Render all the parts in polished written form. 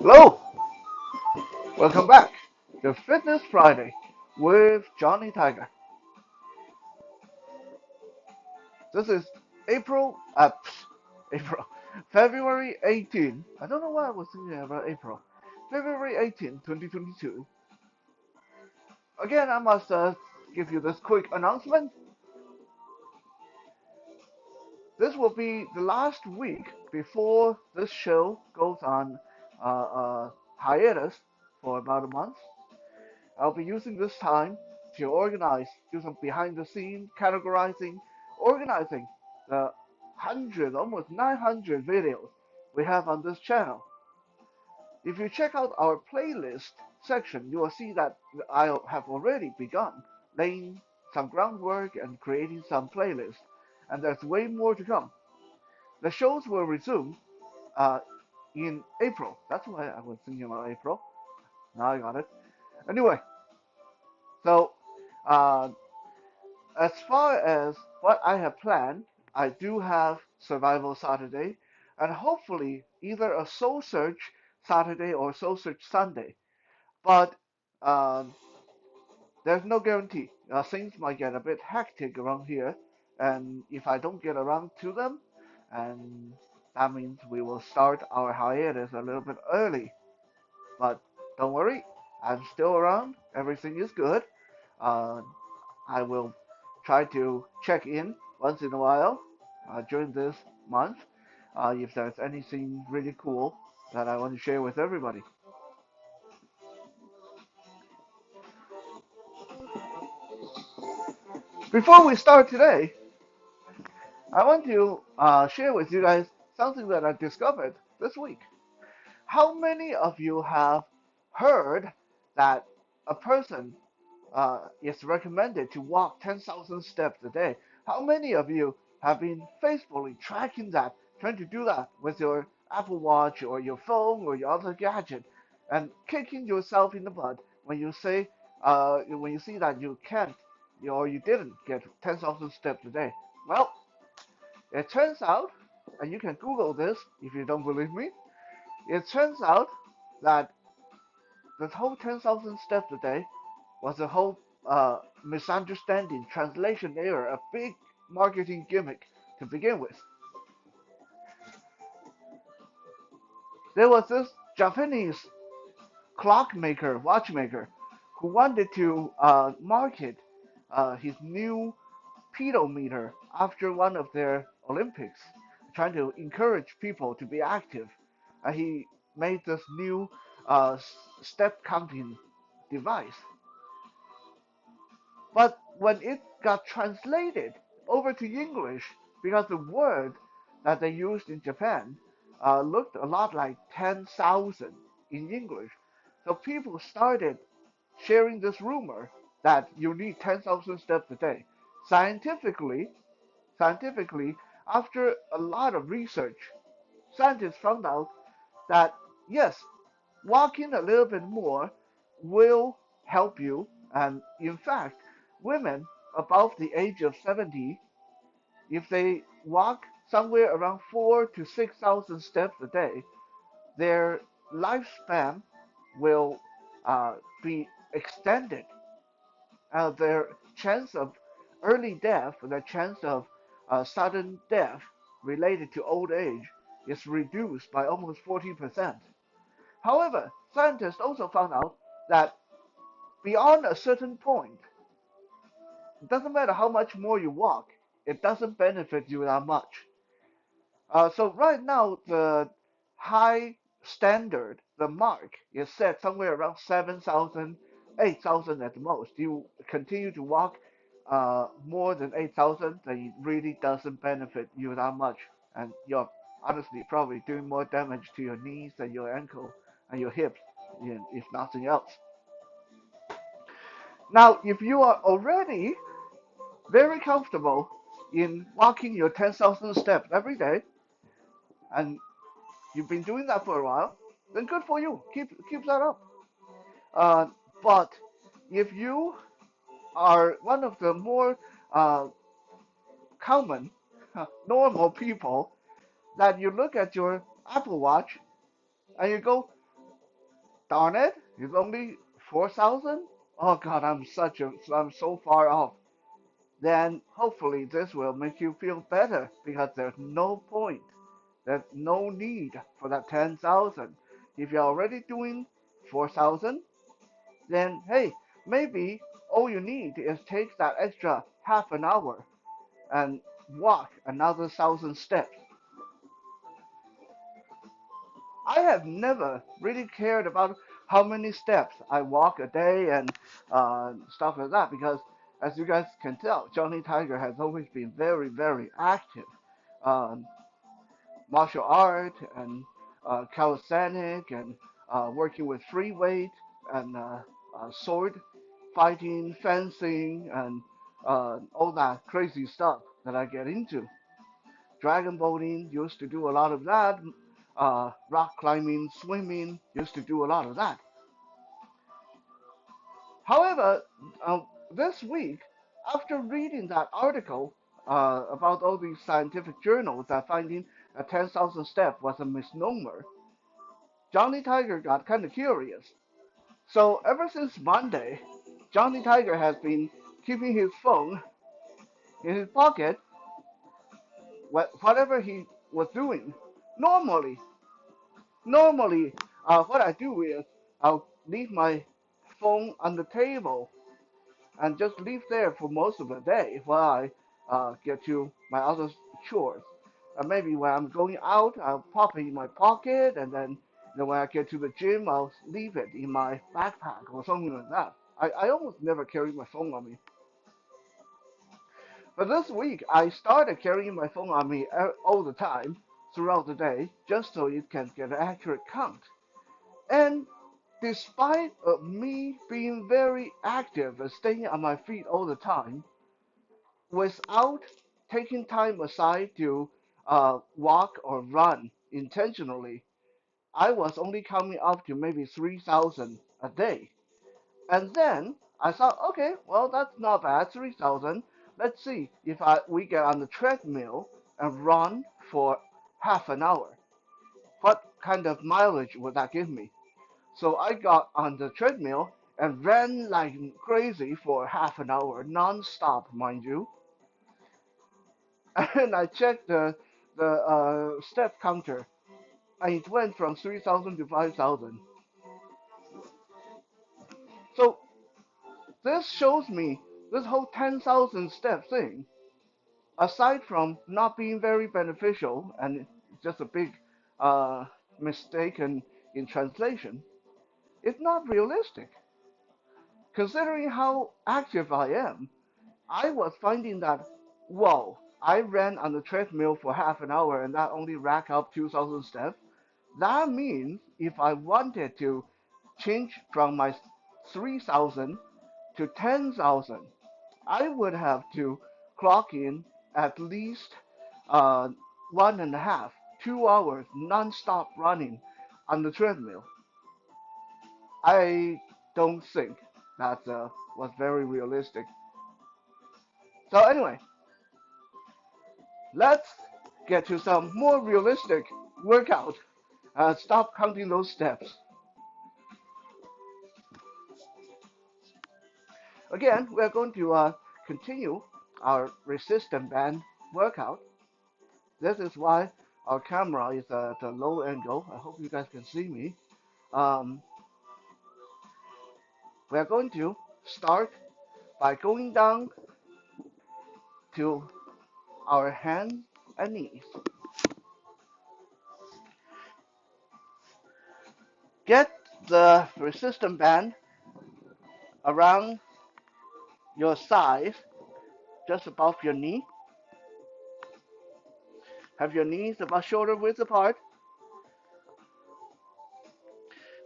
Hello, welcome back to Fitness Friday with Johnny Tiger. This is April, April, February 18. I don't know why I was thinking about April. February 18, 2022. Again, I must give you this quick announcement. This will be the last week before this show goes on hiatus for about a month. I'll be using this time to organize, do some behind the scenes categorizing, organizing the 100, almost 900 videos we have on this channel. If you check out our playlist section, you will see that I have already begun laying some groundwork and creating some playlists, and there's way more to come. The shows will resume uh, in April. That's why I was thinking about April. Now I got it. Anyway, so uh, as far as what I have planned, I do have Survival Saturday and hopefully either a Soul Search Saturday or Soul Search Sunday. But um, there's no guarantee. Things might get a bit hectic around here, and if I don't get around to them, and that means we will start our hiatus a little bit early. But don't worry, I'm still around. Everything is good. Uh, I will try to check in once in a while during this month if there's anything really cool that I want to share with everybody. Before we start today, I want to share with you guys something that I discovered this week. How many of you have heard that a person is recommended to walk 10,000 steps a day? How many of you have been faithfully tracking that, trying to do that with your Apple Watch or your phone or your other gadget, and kicking yourself in the butt when you say, when you see that you can't, or you didn't get 10,000 steps a day? Well, it turns out, and you can Google this if you don't believe me. It turns out that the whole 10,000 steps a day was a whole misunderstanding, translation error, a big marketing gimmick to begin with. There was this Japanese clockmaker, watchmaker, who wanted to market his new pedometer after one of their Olympics, trying to encourage people to be active. He made this new step counting device. But when it got translated over to English, because the word that they used in Japan looked a lot like 10,000 in English, so people started sharing this rumor that you need 10,000 steps a day. Scientifically, scientifically, after a lot of research, scientists found out that yes, walking a little bit more will help you. And in fact, women above the age of 70, if they walk somewhere around 4 to 6,000 steps a day, their lifespan will be extended. Their chance of early death, the chance of sudden death related to old age, is reduced by almost 40%. However, scientists also found out that beyond a certain point, it doesn't matter how much more you walk, it doesn't benefit you that much. So right now, the high standard, the mark, is set somewhere around 7,000, 8,000 at the most. You continue to walk more than 8,000, then it really doesn't benefit you that much. And you're honestly probably doing more damage to your knees and your ankle and your hips, if nothing else. Now, if you are already very comfortable in walking your 10,000 steps every day, and you've been doing that for a while, then good for you. Keep that up. Uh, but if you are one of the more uh, common, normal people, that you look at your Apple Watch and you go, darn it, it's only 4,000. Oh God, I'm so far off. Then hopefully this will make you feel better because there's no point. There's no need for that 10,000. If you're already doing 4,000, then hey, maybe all you need is take that extra half an hour and walk another 1,000 steps. I have never really cared about how many steps I walk a day and stuff like that because, as you guys can tell, Johnny Tiger has always been very, very active. Um, Martial art and calisthenic and working with free weight and sword fighting, fencing, and all that crazy stuff that I get into. Dragon boating, used to do a lot of that. Rock climbing, swimming, used to do a lot of that. However, this week, after reading that article about all these scientific journals that finding a 10,000 step was a misnomer, Johnny Tiger got kind of curious. So ever since Monday, Johnny Tiger has been keeping his phone in his pocket, whatever he was doing. Normally, normally, what I do is I'll leave my phone on the table and just leave there for most of the day while I get to my other chores. Maybe when I'm going out, I'll pop it in my pocket, and then when I get to the gym, I'll leave it in my backpack or something like that. I almost never carry my phone on me. But this week, I started carrying my phone on me all the time throughout the day, just so it can get an accurate count. And despite of me being very active and staying on my feet all the time, without taking time aside to walk or run intentionally, I was only coming up to maybe 3,000 a day. And then I thought, okay, well, that's not bad, 3,000. Let's see if we get on the treadmill and run for half an hour. What kind of mileage would that give me? So I got on the treadmill and ran like crazy for half an hour, non-stop, mind you. And I checked the step counter, and it went from 3,000 to 5,000. So this shows me this whole 10,000 step thing, aside from not being very beneficial and just a big uh, mistake in translation, it's not realistic. Considering how active I am, I was finding that, whoa, I ran on the treadmill for half an hour and that only racked up 2,000 steps. That means if I wanted to change from my 3,000 to 10,000, I would have to clock in at least uh, 1.5, 2 hours non-stop running on the treadmill. I don't think that was very realistic. So anyway, let's get to some more realistic workout. Stop counting those steps. Again, we're going to continue our resistance band workout. This is why our camera is at a low angle. I hope you guys can see me. Um, we're going to start by going down to our hands and knees. Get the resistance band around your thighs, just above your knee. Have your knees about shoulder width apart.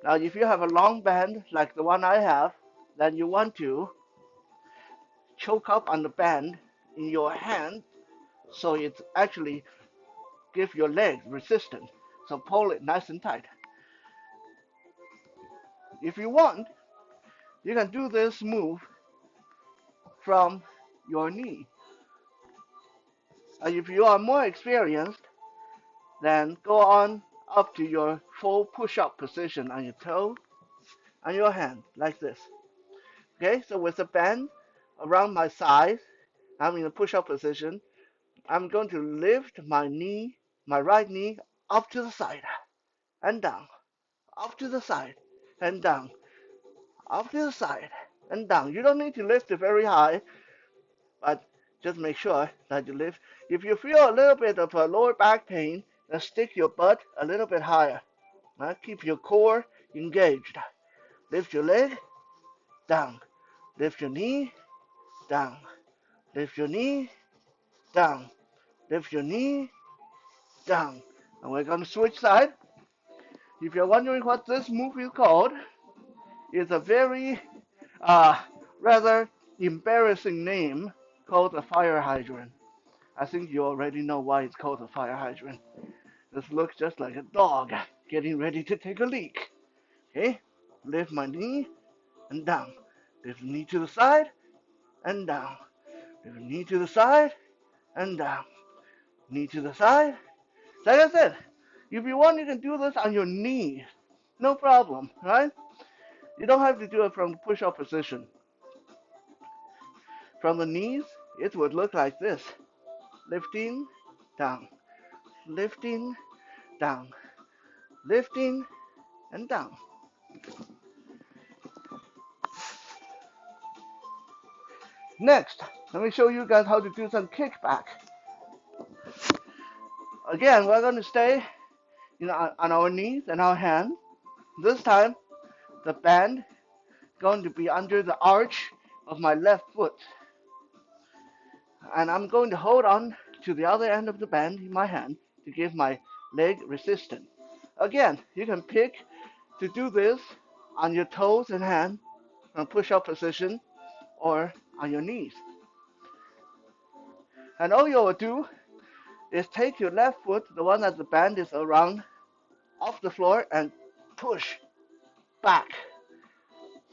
Now, if you have a long band like the one I have, then you want to choke up on the band in your hand so it actually gives your leg resistance. So pull it nice and tight. If you want, you can do this move from your knee. And if you are more experienced, then go on up to your full push-up position on your toe on your hand like this. Okay, so with the band around my side, I'm in a push-up position. I'm going to lift my knee, my right knee, up to the side and down, up to the side and down, up to the side and down. You don't need to lift it very high, but just make sure that you lift. If you feel a little bit of a lower back pain, then stick your butt a little bit higher. Keep your core engaged. Lift your leg, down. Lift your knee, down. Lift your knee, down. Lift your knee, down. And we're going to switch side. If you're wondering what this move is called, it's a very rather embarrassing name called a fire hydrant. I think you already know why it's called a fire hydrant. This looks just like a dog getting ready to take a leak. Okay? Lift my knee and down. Lift the knee to the side and down. Lift the knee to the side and down. Knee to the side. Like I said, if you want, you can do this on your knees. No problem, right? You don't have to do it from the push-up position. From the knees, it would look like this. Lifting, down. Lifting, down. Lifting, and down. Next, let me show you guys how to do some kickback. Again, we're going to stay on our knees and our hands. This time, the band going to be under the arch of my left foot. And I'm going to hold on to the other end of the band in my hand to give my leg resistance. Again, you can pick to do this on your toes and hand from push-up position or on your knees. And all you will do is take your left foot, the one that the band is around, off the floor and push back.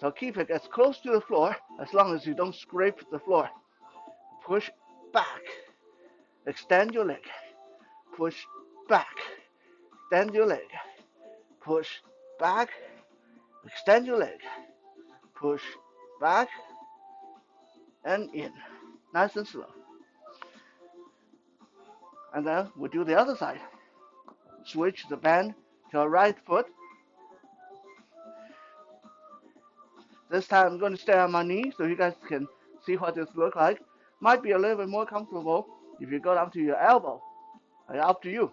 So keep it as close to the floor as long as you don't scrape the floor. Push back. Extend your leg. Push back. Extend your leg. Push back. Extend your leg. Push back and in. Nice and slow. And then we'll do the other side. Switch the band to our right foot. This time I'm going to stay on my knee so you guys can see what this looks like. Might be a little bit more comfortable if you go down to your elbow. Up to you.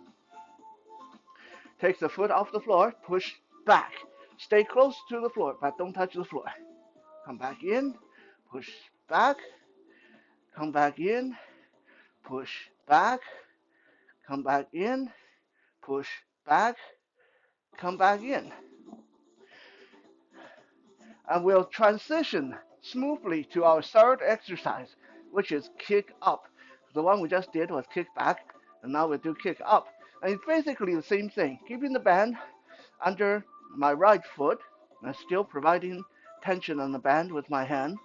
Take the foot off the floor, push back. Stay close to the floor, but don't touch the floor. Come back in, push back. Come back in, push back. Come back in, push back. Come back in. And we'll transition smoothly to our third exercise, which is kick up. The one we just did was kick back, and now we'll do kick up. And it's basically the same thing, keeping the band under my right foot and still providing tension on the band with my hand.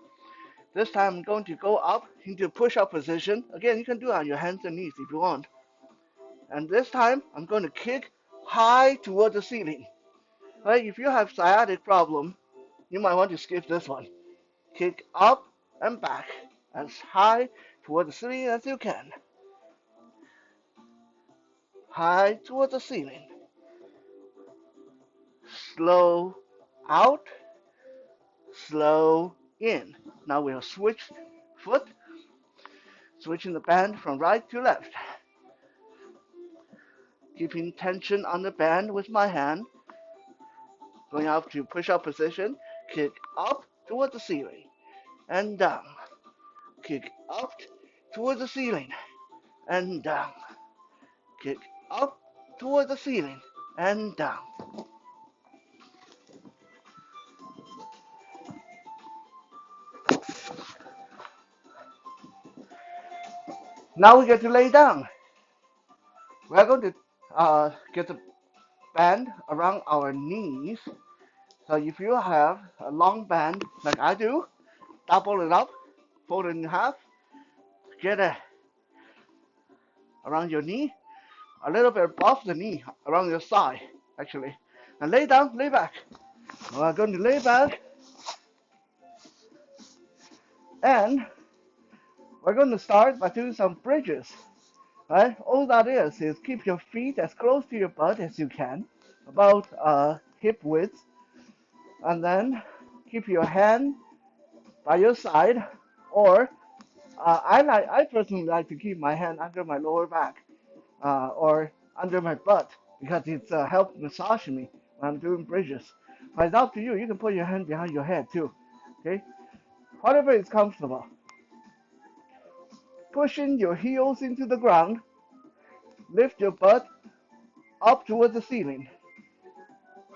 This time I'm going to go up into push-up position. Again, you can do it on your hands and knees if you want. And this time I'm going to kick high toward the ceiling. Right? If you have sciatic problem, you might want to skip this one. Kick up and back as high toward the ceiling as you can. High toward the ceiling. Slow out, slow in. Now we'll switch foot, switching the band from right to left. Keeping tension on the band with my hand. Going up to push-up position, kick up toward the ceiling and down. Kick up toward the ceiling and down. Kick up toward the ceiling and down. Now we get to lay down. We're going to get the band around our knees. So if you have a long band like I do, double it up, fold it in half, get it around your knee, a little bit above the knee, around your thigh, actually. And lay down, lay back. We're going to lay back and we're going to start by doing some bridges. Right? All that is keep your feet as close to your butt as you can, about hip width, and then keep your hand by your side, or I personally like to keep my hand under my lower back or under my butt because it's helps massage me when I'm doing bridges. But it's up to you. You can put your hand behind your head too. Okay, whatever is comfortable. Pushing your heels into the ground, lift your butt up towards the ceiling.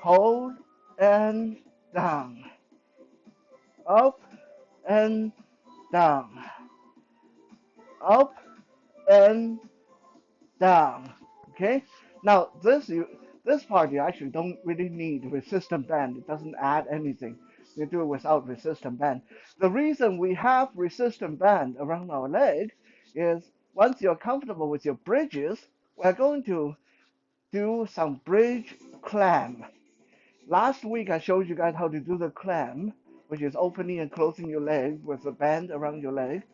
Hold and down. Up and down. Up and down. Okay? Now this part you actually don't really need resistant band. It doesn't add anything. You do it without resistant band. The reason we have resistant band around our leg is once you're comfortable with your bridges, we're going to do some bridge clam. Last week I showed you guys how to do the clam, which is opening and closing your leg with a band around your leg.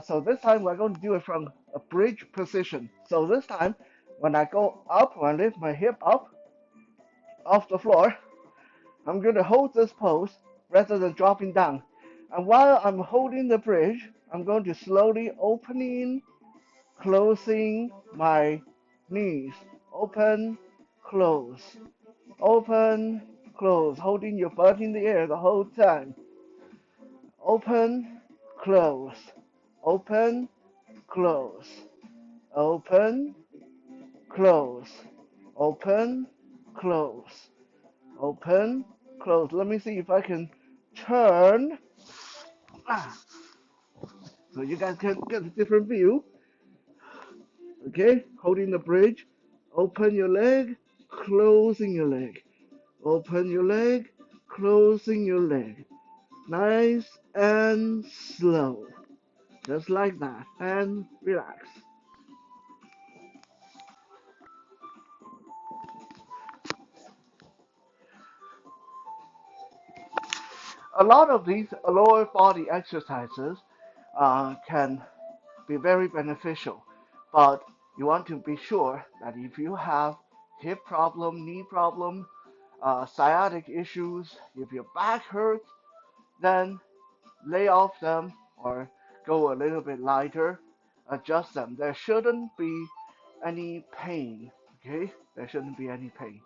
So this time we're going to do it from a bridge position. So this time, when I go up, when I lift my hip up off the floor, I'm going to hold this pose rather than dropping down. And while I'm holding the bridge, I'm going to slowly opening, closing my knees. Open, close. Open, close. Holding your butt in the air the whole time. Open, close. Open, close. Open, close. Open, close. Open, close. Let me see if I can turn. So you guys can get a different view. Okay, holding the bridge. Open your leg, closing your leg. Open your leg, closing your leg. Nice and slow. Just like that. And relax. A lot of these lower body exercises can be very beneficial, but you want to be sure that if you have hip problem, knee problem, sciatic issues, if your back hurts, then lay off them or go a little bit lighter, adjust them. There shouldn't be any pain, okay? There shouldn't be any pain.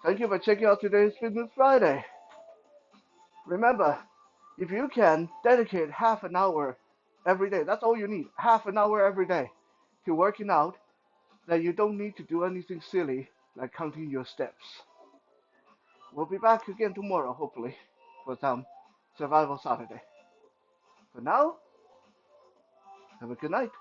Thank you for checking out today's Fitness Friday. Remember, if you can dedicate half an hour every day, that's all you need, half an hour every day to working out, then you don't need to do anything silly like counting your steps. We'll be back again tomorrow, hopefully, for some Survival Saturday. For now, have a good night.